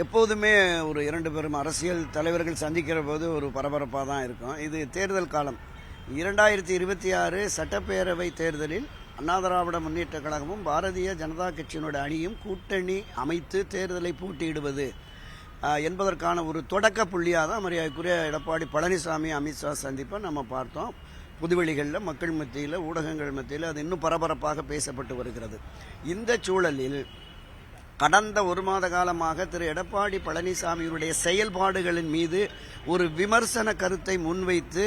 எப்போதுமே ஒரு இரண்டு பெரும் அரசியல் தலைவர்கள் சந்திக்கிற போது ஒரு பரபரப்பாக தான் இருக்கும். இது தேர்தல் காலம். 2026 சட்டப்பேரவை தேர்தலில் அண்ணா திராவிட முன்னேற்ற கழகமும் பாரதிய ஜனதா கட்சியினுடைய அணியும் கூட்டணி அமைத்து தேர்தலை போட்டியிடுவது என்பதற்கான ஒரு தொடக்க புள்ளியாக தான் மரியாதைக்குரிய எடப்பாடி பழனிசாமி அமித்ஷா சந்திப்பை நம்ம பார்த்தோம். புதுவெளிகளில், மக்கள் மத்தியில், ஊடகங்கள் மத்தியில் அது இன்னும் பரபரப்பாக பேசப்பட்டு வருகிறது. இந்த சூழலில் கடந்த ஒரு மாத காலமாக திரு எடப்பாடி பழனிசாமியுடைய செயல்பாடுகளின் மீது ஒரு விமர்சன கருத்தை முன்வைத்து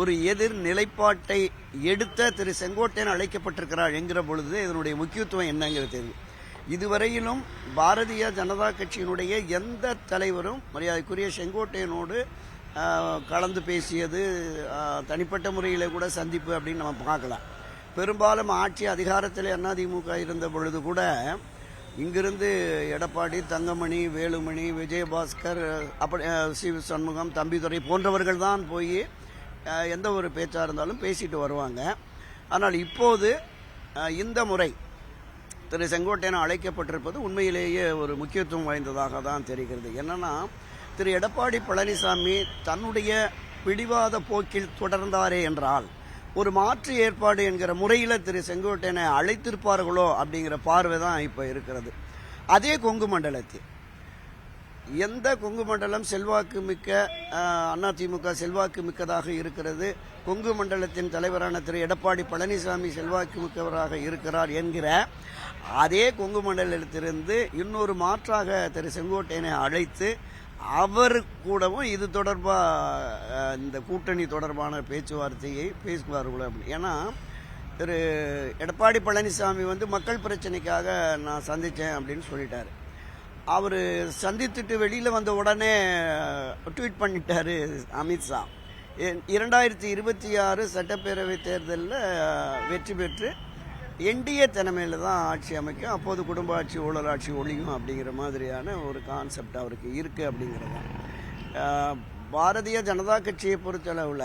ஒரு எதிர் நிலைப்பாட்டை எடுத்த திரு செங்கோட்டையன் அழைக்கப்பட்டிருக்கிறார் என்கிற பொழுது இதனுடைய முக்கியத்துவம் என்னங்கிறது தெரியும். இதுவரையிலும் பாரதிய ஜனதா கட்சியினுடைய எந்த தலைவரும் மரியாதைக்குரிய செங்கோட்டையனோடு கலந்து பேசியது, தனிப்பட்ட முறையில் கூட சந்திப்பு அப்படின்னு நம்ம பார்க்கலாம். பெரும்பாலும் ஆட்சி அதிகாரத்தில் அதிமுக இருந்த பொழுது கூட இங்கிருந்து எடப்பாடி, தங்கமணி, வேலுமணி, விஜயபாஸ்கர், அப்படி சி சண்முகம், தம்பிதுரை போன்றவர்கள் தான் போய் எந்த ஒரு பேச்சாக இருந்தாலும் பேசிட்டு வருவாங்க. ஆனால் இப்போது இந்த முறை திரு செங்கோட்டையன் அழைக்கப்பட்டிருப்பது உண்மையிலேயே ஒரு முக்கியத்துவம் வாய்ந்ததாக தான் தெரிகிறது. என்னன்னா, திரு எடப்பாடி பழனிசாமி தன்னுடைய பிடிவாத போக்கில் தொடர்ந்தாரே என்றால் ஒரு மாற்று ஏற்பாடு என்கிற முறையில் திரு செங்கோட்டையனை அழைத்திருப்பார்களோ அப்படிங்கிற பார்வை தான் இப்போ இருக்கிறது. அதே கொங்கு மண்டலத்தில் எந்த கொங்கு மண்டலம் செல்வாக்கு மிக்க அதிமுக செல்வாக்கு மிக்கதாக இருக்கிறது, கொங்கு மண்டலத்தின் தலைவரான திரு எடப்பாடி பழனிசாமி செல்வாக்கு மிக்கவராக இருக்கிறார் என்கிற அதே கொங்கு மண்டலத்திலிருந்து இன்னொரு மாற்றாக திரு செங்கோட்டையனை அழைத்து அவர் கூடவும் இது தொடர்பாக இந்த கூட்டணி தொடர்பான பேச்சுவார்த்தையை பேசுவார்களோ அப்படி. ஏன்னா திரு எடப்பாடி பழனிசாமி மக்கள் பிரச்சனைக்காக நான் சந்தித்தேன் அப்படின்னு சொல்லிட்டாரு. அவர் சந்தித்துட்டு வெளியில் வந்த உடனே ட்வீட் பண்ணிட்டாரு அமித்ஷா, 2026 சட்டப்பேரவை தேர்தலில் வெற்றி பெற்று என்டிஏ தலைமையில் தான் ஆட்சி அமைக்கும், அப்போது குடும்ப ஆட்சி, ஊழல் ஆட்சி ஒழியும் அப்படிங்கிற மாதிரியான ஒரு கான்செப்ட் அவருக்கு இருக்குது அப்படிங்கிறது. பாரதிய ஜனதா கட்சியை பொறுத்தளவில்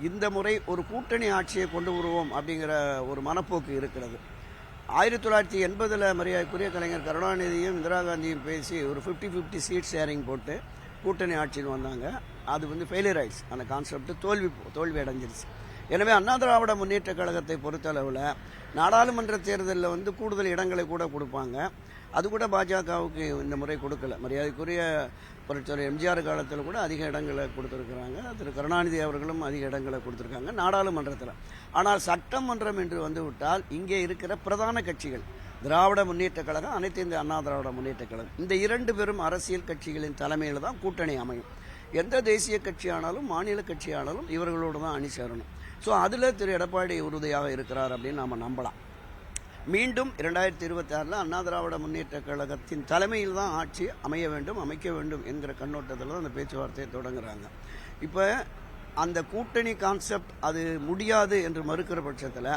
இந்த முறை ஒரு கூட்டணி ஆட்சியை கொண்டு வருவோம் அப்படிங்கிற ஒரு மனப்போக்கு இருக்கிறது. 1980 மரியாதைக்குரிய கலைஞர் கருணாநிதியும் இந்திரா காந்தியும் பேசி ஒரு 50-50 சீட் ஷேரிங் போட்டு கூட்டணி ஆட்சின்னு வந்தாங்க. அது ஃபெயிலியர் ஆயிடுச்சு. அந்த கான்செப்ட் தோல்வி அடைஞ்சிருச்சு. எனவே அண்ணா திராவிட முன்னேற்ற கழகத்தை பொறுத்தளவில் நாடாளுமன்ற தேர்தலில் கூடுதல் இடங்களை கூட கொடுப்பாங்க. அது கூட பாஜகவுக்கு இந்த முறை கொடுக்கல. மரியாதைக்குரிய புரட்சியாளர் எம்ஜிஆர் காலத்தில் கூட அதிக இடங்களை கொடுத்துருக்குறாங்க. திரு கருணாநிதி அவர்களும் அதிக இடங்களை கொடுத்துருக்காங்க நாடாளுமன்றத்தில். ஆனால் சட்டமன்றம் என்று வந்துவிட்டால் இங்கே இருக்கிற பிரதான கட்சிகள் திராவிட முன்னேற்ற கழகம், அனைத்து இந்திய அண்ணா திராவிட முன்னேற்ற கழகம், இந்த இரண்டு பெரும் அரசியல் கட்சிகளின் தலைமையில் தான் கூட்டணி அமையும். எந்த தேசிய கட்சியானாலும் மாநில கட்சியானாலும் இவர்களோடு தான் அணி சேரணும். ஸோ அதில் திரு எடப்பாடி உறுதியாக இருக்கிறார் அப்படின்னு நாம் நம்பலாம். மீண்டும் 2026 அண்ணா திராவிட முன்னேற்ற கழகத்தின் தலைமையில் தான் ஆட்சி அமைக்க வேண்டும் என்கிற கண்ணோட்டத்தில் தான் அந்த பேச்சுவார்த்தையை தொடங்குறாங்க. இப்போ அந்த கூட்டணி கான்செப்ட் அது முடியாது என்று மறுக்கிற பட்சத்தில்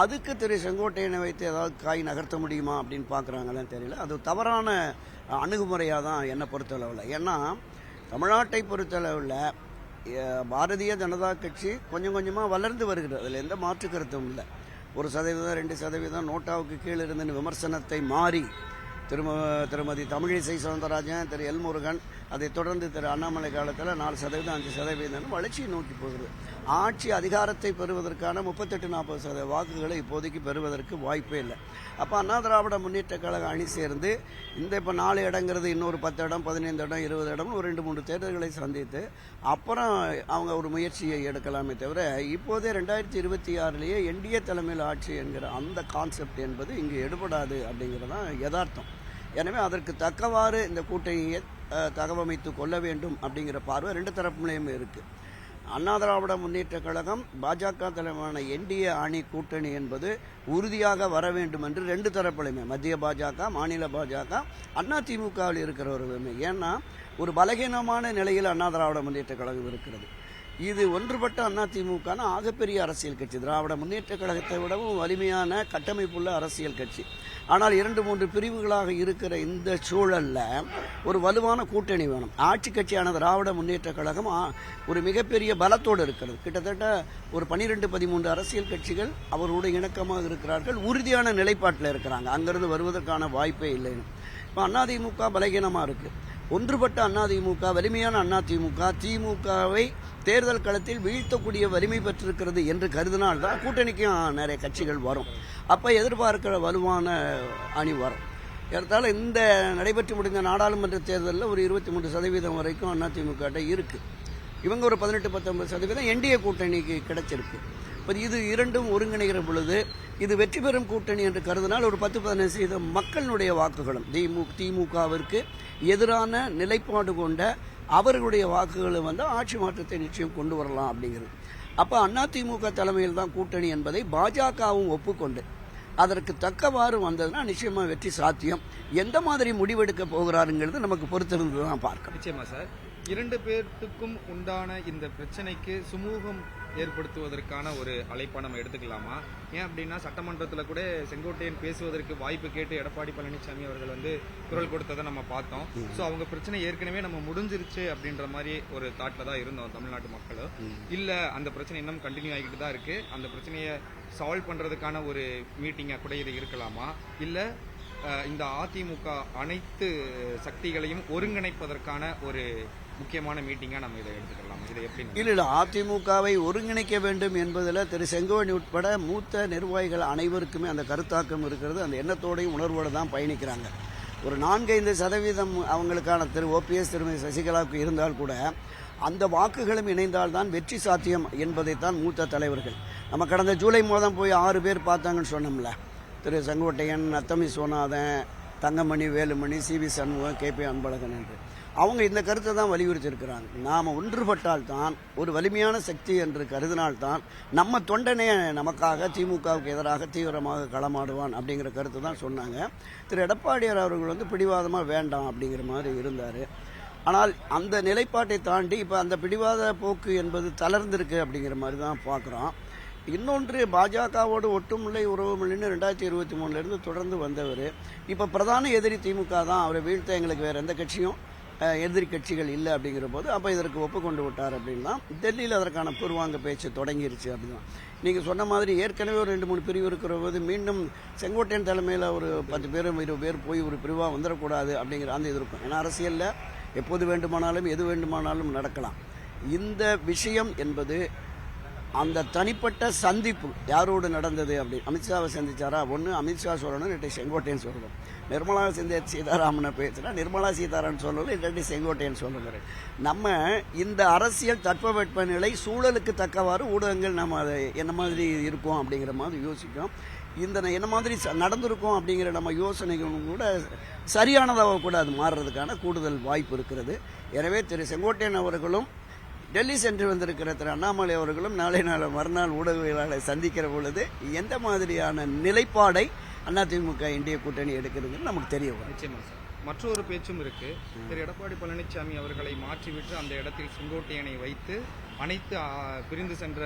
அதுக்கு திரு செங்கோட்டையனை வைத்து ஏதாவது காய் நகர்த்த முடியுமா அப்படின்னு பார்க்குறாங்களான்னு தெரியல. அது தவறான அணுகுமுறையாக தான் என்னை பொறுத்தளவில். ஏன்னா தமிழ்நாட்டை பொறுத்தளவில் பாரதிய ஜனதா கட்சி கொஞ்சம் கொஞ்சமாக வளர்ந்து வருகிறது. அதில் எந்த மாற்று கருத்தும் இல்லை. 1%, 2% நோட்டாவுக்கு கீழே இருந்த விமர்சனத்தை மாறி திருமதி தமிழிசை சவுந்தரராஜன், திரு எல் முருகன், அதைத் தொடர்ந்து திரு அண்ணாமலை காலத்தில் 4%, 5% வளர்ச்சியை நோக்கி போகிறது. ஆட்சி அதிகாரத்தை பெறுவதற்கான 38-40% வாக்குகளை இப்போதைக்கு பெறுவதற்கு வாய்ப்பே இல்லை. அப்போ அண்ணா திராவிட முன்னேற்ற கழக அணி சேர்ந்து இப்போ 4 இடங்கிறது இன்னொரு 10 இடம், 15 இடம், 20 இடம், ஒரு 2-3 தேர்தல்களை சந்தித்து அப்புறம் அவங்க ஒரு முயற்சியை எடுக்கலாமே தவிர இப்போதே 2026 என்டிஏ தலைமையில் ஆட்சி என்கிற அந்த கான்செப்ட் என்பது இங்கு எடுபடாது அப்படிங்கிறதான் யதார்த்தம். எனவே அதற்கு தக்கவாறு இந்த கூட்டணியை தகவமைத்து கொள்ள வேண்டும் அப்படிங்கிற பார்வை ரெண்டு தரப்புலையுமே இருக்குது. அண்ணா திராவிட முன்னேற்ற கழகம் பாஜக தலைமையான என்டிஏ அணி கூட்டணி என்பது உறுதியாக வர வேண்டும் என்று ரெண்டு தரப்புலையுமே, மத்திய பாஜக, மாநில பாஜக, அதிமுகவில் இருக்கிறவர்களுமே. ஏன்னா ஒரு பலகீனமான நிலையில் அண்ணா திராவிட முன்னேற்ற கழகம் இருக்கிறது. இது ஒன்றுபட்ட அதிமுக ஆகப்பெரிய அரசியல் கட்சி, திராவிட முன்னேற்ற கழகத்தை விடவும் வலிமையான கட்டமைப்புள்ள அரசியல் கட்சி. ஆனால் 2-3 பிரிவுகளாக இருக்கிற இந்த சூழல்ல ஒரு வலுவான கூட்டணி வேணும். ஆட்சி கட்சியான திராவிட முன்னேற்ற கழகம் ஒரு மிகப்பெரிய பலத்தோடு இருக்கிறது. கிட்டத்தட்ட ஒரு 12-13 அரசியல் கட்சிகள் அவரோடு இணக்கமாக இருக்கிறார்கள், உறுதியான நிலைப்பாட்டில் இருக்கிறாங்க. அங்கிருந்து வருவதற்கான வாய்ப்பே இல்லைன்னு. இப்போ அதிமுக பலகீனமாக இருக்குது. ஒன்றுபட்ட அதிமுக, வலிமையான அதிமுக, திமுகவை தேர்தல் களத்தில் வீழ்த்தக்கூடிய வலிமை பெற்றிருக்கிறது என்று கருதினால்தான் கூட்டணிக்கும் நிறைய கட்சிகள் வரும். அப்போ எதிர்பார்க்கிற வலுவான அணி வரும். ஏறத்தாழ இந்த நடைபெற்று முடிந்த நாடாளுமன்ற தேர்தலில் ஒரு 23% வரைக்கும் அதிமுக இருக்குது. இவங்க ஒரு 18-19% என்டிஏ கூட்டணிக்கு கிடைச்சிருக்கு. இப்போ இது இரண்டும் ஒருங்கிணைகிற பொழுது இது வெற்றி பெறும் கூட்டணி என்று கருதினால் ஒரு 10-15% மக்களுடைய வாக்குகளும் திமுகவிற்கு எதிரான நிலைப்பாடு கொண்ட அவர்களுடைய வாக்குகளை ஆட்சி மாற்றத்தை நிச்சயம் கொண்டு வரலாம் அப்படிங்கிறது. அப்போ அதிமுக தலைமையில் தான் கூட்டணி என்பதை பாஜகவும் ஒப்புக்கொண்டு அதற்கு தக்கவாறு வந்ததுன்னா நிச்சயமா வெற்றி சாத்தியம். எந்த மாதிரி முடிவெடுக்க போகிறாருங்கிறது நமக்கு பொறுத்திருந்து தான் பார்க்கணும். நிச்சயமா சார், 2 பேர்த்துக்கும் உண்டான இந்த பிரச்சனைக்கு சுமூகம் ஏற்படுத்துவதற்கான ஒரு அழைப்பா நம்ம எடுத்துக்கலாமா? ஏன் அப்படின்னா சட்டமன்றத்தில் கூட செங்கோட்டையன் பேசுவதற்கு வாய்ப்பு கேட்டு எடப்பாடி பழனிசாமி அவர்கள் குரல் கொடுத்ததை நம்ம பார்த்தோம். ஸோ அவங்க பிரச்சனை ஏற்கனவே நம்ம முடிஞ்சிருச்சு அப்படின்ற மாதிரி ஒரு தாட்ல தான் இருந்தோம் தமிழ்நாட்டு மக்களும். இல்ல அந்த பிரச்சனை இன்னும் கண்டினியூ ஆகிட்டு தான் இருக்கு, அந்த பிரச்சனையை சால்வ் பண்றதுக்கான ஒரு மீட்டிங்கா கூட இது இருக்கலாமா? இல்ல இந்த அதிமுக அனைத்து சக்திகளையும் ஒருங்கிணைப்பதற்கான ஒரு முக்கியமான மீட்டிங்கா நம்ம இதை எடுத்துக்கலாம்? இதை எப்படி? இல்ல, அதிமுகவை ஒருங்கிணைக்க வேண்டும் என்பதில் திரு செங்கோவன் உட்பட மூத்த நிர்வாகிகள் அனைவருக்குமே அந்த கருத்தாக்கம் இருக்கிறது. அந்த எண்ணத்தோடையும் உணர்வோடு தான் பயணிக்கிறாங்க. ஒரு 4-5% அவங்களுக்கான திரு ஓபிஎஸ், திருமதி சசிகலாவுக்கு இருந்தால் கூட அந்த வாக்குகளும் இணைந்தால்தான் வெற்றி சாத்தியம் என்பதைத்தான் மூத்த தலைவர்கள். நம்ம கடந்த ஜூலை மாதம் போய் 6 பேர் பார்த்தாங்கன்னு சொன்னோம்ல, திரு செங்கோட்டையன், அத்தமி சோனாதன், தங்கமணி, வேலுமணி, சிவி சண்முகம், KP அன்பழகன் என்று அவங்க இந்த கருத்தை தான் வலியுறுத்தி இருக்கிறாங்க. நாம் ஒன்றுபட்டால் தான், ஒரு வலிமையான சக்தி என்று கருதினால்தான் நம்ம தொண்டனே நமக்காக திமுகவுக்கு எதிராக தீவிரமாக களமாடுவான் அப்படிங்கிற கருத்து தான் சொன்னாங்க. திரு எடப்பாடியார் அவர்கள் பிடிவாதமாக வேண்டாம் அப்படிங்கிற மாதிரி இருந்தார். ஆனால் அந்த நிலைப்பாட்டை தாண்டி இப்போ அந்த பிடிவாத போக்கு என்பது தளர்ந்திருக்கு அப்படிங்கிற மாதிரி தான் பார்க்குறோம். இன்னொன்று, பாஜகவோடு ஒட்டுமில்லை உறவுமில்லைன்னு 2023 தொடர்ந்து வந்தவர். இப்போ பிரதான எதிரி திமுக தான், அவரை வீழ்த்த எங்களுக்கு வேறு எந்த கட்சியும் எதிரி கட்சிகள் இல்லை அப்படிங்கிற போது அப்போ இதற்கு ஒப்புக்கொண்டு விட்டார் அப்படின்னா டெல்லியில் அதற்கான பூர்வாங்க பேச்சு தொடங்கிருச்சு அப்படின்னா. நீங்கள் சொன்ன மாதிரி ஏற்கனவே ஒரு 2-3 பிரிவு இருக்கிற போது மீண்டும் செங்கோட்டையன் தலைமையில் ஒரு 10 பேர் 20 பேர் போய் ஒரு பிரிவாக வந்துடக்கூடாது அப்படிங்கிற அந்த இது இருக்கும். ஏன்னா அரசியலில் எப்போது வேண்டுமானாலும் எது வேண்டுமானாலும் நடக்கலாம். இந்த விஷயம் என்பது அந்த தனிப்பட்ட சந்திப்பு யாரோடு நடந்தது அப்படி அமித்ஷாவை சந்திச்சாரா? ஒன்று அமித்ஷா சொல்லணும், இல்லாட்டி செங்கோட்டையன் சொல்லணும். நிர்மலா சீதாராமனை பேசுனா நிர்மலா சீதாராமன் சொல்லணும், இல்லாட்டி செங்கோட்டையன் சொல்லணும். நம்ம இந்த அரசியல் தட்பவெட்ப நிலை சூழலுக்கு தக்கவாறு ஊடகங்கள் நம்ம அதை என்ன மாதிரி இருக்கும் அப்படிங்கிற மாதிரி யோசிக்கும். இந்த என்ன மாதிரி நடந்திருக்கும் அப்படிங்கிற நம்ம யோசனைகளும் கூட சரியானதாக கூட அது மாறுறதுக்கான கூடுதல் வாய்ப்பு இருக்கிறது. எனவே திரு செங்கோட்டையன் அவர்களும் டெல்லி சென்று வந்திருக்கிற திரு அண்ணாமலை அவர்களும் நாளை மறுநாள் ஊடகவியலாளரை சந்திக்கிற பொழுது எந்த மாதிரியான நிலைப்பாடை அதிமுக இந்திய கூட்டணி எடுக்கிறதுன்னு நமக்கு தெரிய வரும். நிச்சயமா சார். மற்றொரு பேச்சும் இருக்கு. திரு எடப்பாடி பழனிசாமி அவர்களை மாற்றிவிட்டு அந்த இடத்தில் செங்கோட்டையனை வைத்து அனைத்து பிரிந்து சென்ற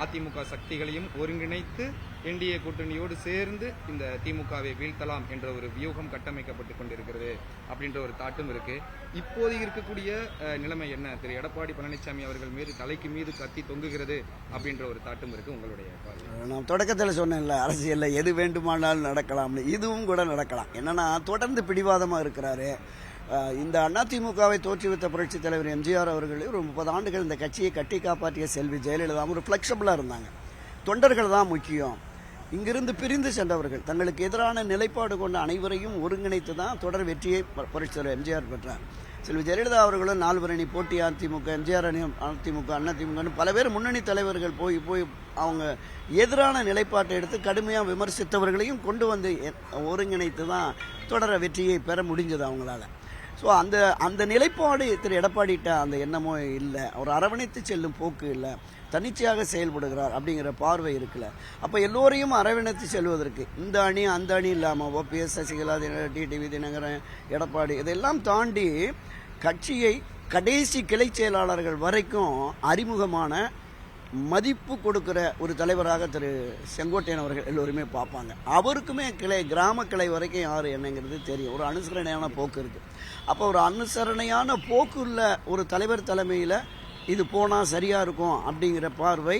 அதிமுக சக்திகளையும் ஒருங்கிணைத்து என்டிஏ கூட்டணியோடு சேர்ந்து இந்த திமுகவை வீழ்த்தலாம் என்ற ஒரு வியூகம் கட்டமைக்கப்பட்டுக் கொண்டிருக்கிறது அப்படின்ற ஒரு தாட்டும் இருக்கு. இப்போது இருக்கக்கூடிய நிலைமை என்ன? திரு எடப்பாடி பழனிசாமி அவர்கள் மீது தலைக்கு மீது கத்தி தொங்குகிறது அப்படின்ற ஒரு தாட்டும் இருக்கு. உங்களுடைய நான் தொடக்கத்தில் சொன்னேன்ல, அரசியலில் எது வேண்டுமானாலும் நடக்கலாம்னு, இதுவும் கூட நடக்கலாம். என்னன்னா தொடர்ந்து பிடிவாதமாக இருக்கிறாரு. இந்த அதிமுகவை தோற்றுவித்த புரட்சித் தலைவர் எம்ஜிஆர் அவர்கள் ஒரு 30 ஆண்டுகள் இந்த கட்சியை கட்டி காப்பாற்றிய செல்வி ஜெயலலிதா ஒரு ஃப்ளெக்சிபிளாக இருந்தாங்க. தொண்டர்கள் தான் முக்கியம். இங்கிருந்து பிரிந்து சென்றவர்கள் தங்களுக்கு எதிரான நிலைப்பாடு கொண்ட அனைவரையும் ஒருங்கிணைத்து தான் தொடர் வெற்றியை புரட்சித் தலைவர் எம்ஜிஆர் பெற்றார். செல்வி ஜெயலலிதா அவர்களும் 4 அணி போட்டி அதிமுக, எம்ஜிஆர் அணி அதிமுக, அதிமுக பல பேர் முன்னணி தலைவர்கள் போய் அவங்க எதிரான நிலைப்பாட்டை எடுத்து கடுமையாக விமர்சித்தவர்களையும் கொண்டு வந்து ஒருங்கிணைத்து தான் தொடர வெற்றியை பெற முடிஞ்சது அவங்களால. ஸோ அந்த நிலைப்பாடு திரு எடப்பாடிட்ட அந்த எண்ணமோ இல்லை. அவர் அரவணைத்து செல்லும் போக்கு இல்லை, தன்னிச்சையாக செயல்படுகிறார் அப்படிங்கிற பார்வை இருக்குல்ல. அப்போ எல்லோரையும் அரவணைத்து செல்வதற்கு இந்த அணி அந்த அணி இல்லாமல் ஓபிஎஸ், சசிகலா, டிடிவி தினகரன், எடப்பாடி இதெல்லாம் தாண்டி கட்சியை கடைசி கிளை செயலாளர்கள் வரைக்கும் அறிமுகமான மதிப்பு கொடுக்கிற ஒரு தலைவராக திரு செங்கோட்டையன் அவர்கள் எல்லோருமே பார்ப்பாங்க. அவருக்குமே கிராம கிளை வரைக்கும் யார் என்னங்கிறது தெரியும். ஒரு அனுசரணையான போக்கு இருக்குது. அப்போ ஒரு அனுசரணையான போக்கு உள்ள ஒரு தலைவர் தலைமையில் இது போனால் சரியாக இருக்கும் அப்படிங்கிற பார்வை,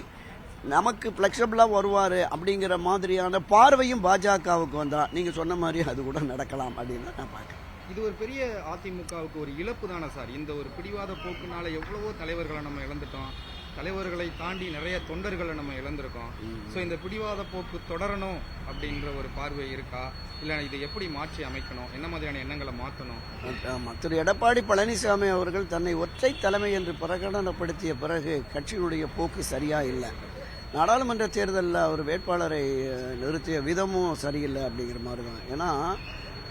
நமக்கு ஃப்ளெக்சிபிளாக வருவார் அப்படிங்கிற மாதிரியான பார்வையும் பாஜகவுக்கு வந்தால் நீங்கள் சொன்ன மாதிரி அது கூட நடக்கலாம் அப்படின்னு நான் பார்க்குறேன். இது ஒரு பெரிய அதிமுகவுக்கு ஒரு இழப்பு தானே சார்? இந்த ஒரு பிடிவாத போக்குனால எவ்வளவோ தலைவர்களை நம்ம இழந்துட்டோம். தலைவர்களை தாண்டி நிறைய தொண்டர்களை நம்ம இழந்திருக்கோம். ஸோ இந்த பிடிவாத போக்கு தொடரணும் அப்படின்ற ஒரு பார்வை இருக்கா? இல்லை இதை எப்படி மாற்றி அமைக்கணும்? என்ன மாதிரியான எண்ணங்களை மாற்றணும்? திரு எடப்பாடி பழனிசாமி அவர்கள் தன்னை ஒற்றை தலைமை என்று பிரகடனப்படுத்திய பிறகு கட்சியினுடைய போக்கு சரியா இல்லை. நாடாளுமன்ற தேர்தலில் அவர் வேட்பாளரை நிறுத்திய விதமும் சரியில்லை அப்படிங்கிற மாதிரி தான். ஏன்னா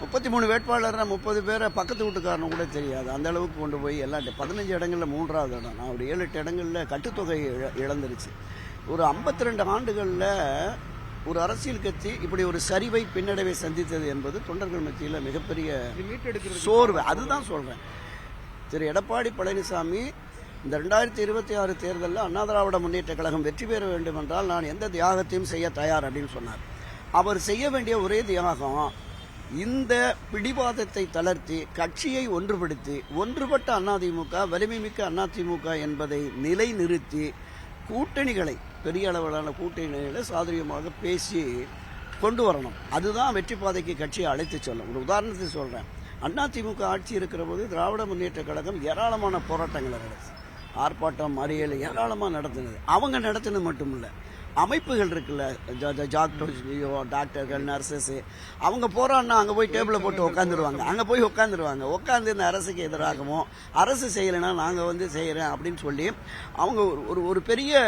33 வேட்பாளர் 30 பேரை பக்கத்து வீட்டுக்காரனு கூட தெரியாது, அந்த அளவுக்கு கொண்டு போய் எல்லா 15 இடங்களில் 3வது இடம். நான் ஒரு 7-8 இடங்களில் கட்டுத்தொகை இழந்துருச்சு. ஒரு 52 ஆண்டுகளில் ஒரு அரசியல் கட்சி இப்படி ஒரு சரிவை பின்னடைவை சந்தித்தது என்பது தொண்டர்கள் மத்தியில் மிகப்பெரிய சோர்வு. அதுதான் சொல்றேன். திரு எடப்பாடி பழனிசாமி இந்த 2026 தேர்தலில் அண்ணா திராவிட முன்னேற்ற கழகம் வெற்றி பெற வேண்டும் என்றால் நான் எந்த தியாகத்தையும் செய்ய தயார் அப்படின்னு சொன்னார். அவர் செய்ய வேண்டிய ஒரே தியாகம் இந்த பிடிவாதத்தை தளர்த்தி கட்சியை ஒன்றுபடுத்தி ஒன்றுபட்ட அதிமுக வலிமைமிக்க அதிமுக என்பதை நிலைநிறுத்தி கூட்டணிகளை பெரிய அளவிலான கூட்டணிகளை சாதுரியமாக பேசி கொண்டு வரணும். அதுதான் வெற்றி பாதைக்கு கட்சியை அழைத்து செல்லும். ஒரு உதாரணத்தை சொல்றேன். அதிமுக ஆட்சி இருக்கிற போது திராவிட முன்னேற்ற கழகம் ஏராளமான போராட்டங்களை நடத்துது, ஆர்ப்பாட்டம் மறியல் ஏராளமாக நடத்தினது. அவங்க நடத்தினது மட்டும் இல்லை, அமைப்புகள் இருக்குல்ல, டாக்டர்கள் நர்சஸ், அவங்க போறான்னா அங்கே போய் டேபிளை போட்டு உட்காந்துருவாங்க. அங்கே போய் உட்காந்து இந்த அரசுக்கு எதிராகவும் அரசு செய்யலைன்னா நாங்கள் செய்கிறேன் அப்படின்னு சொல்லி அவங்க ஒரு பெரிய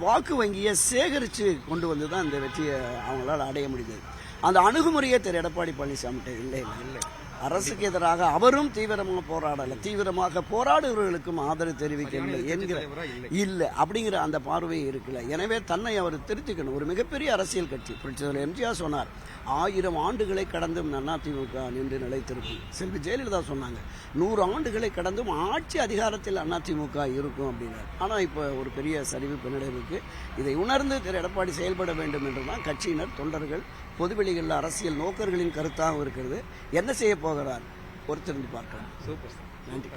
வாக்கு வங்கியை சேகரித்து கொண்டு வந்து தான் இந்த வெற்றியை அவங்களால அடைய முடியுது. அந்த அணுகுமுறையே திரு எடப்பாடி பழனிசாமி இல்லை. அரசுக்கு எதிராக அவரும் தீவிரமாக போராடல, தீவிரமாக போராடுபவர்களுக்கும் ஆதரவு தெரிவிக்கவில்லை என்கிற இல்லை அப்படிங்கிற அந்த பார்வை இருக்குல்ல. எனவே தன்னை அவர் திருத்திக்கணும். ஒரு மிகப்பெரிய அரசியல் கட்சி. புரட்சியாளர் எம்ஜிஆர் சொன்னார், 1000 ஆண்டுகளை கடந்தும் அதிமுக நின்று நிலைத்திருக்கும். செல்வி ஜெயலலிதா சொன்னாங்க, 100 ஆண்டுகளை கடந்தும் ஆட்சி அதிகாரத்தில் அதிமுக இருக்கும் அப்படின்னார். ஆனால் இப்போ ஒரு பெரிய சரிவு பின்னடைவுக்கு இதை உணர்ந்து திரு எடப்பாடி செயல்பட வேண்டும் என்றுதான் கட்சியினர், தொண்டர்கள், பொதுவெளிகளில் அரசியல் நோக்கர்களின் கருத்தாக இருக்கிறது. என்ன செய்ய போகிறார் பொறுத்திருந்து பார்க்கலாம். சூப்பர் சார், நன்றி.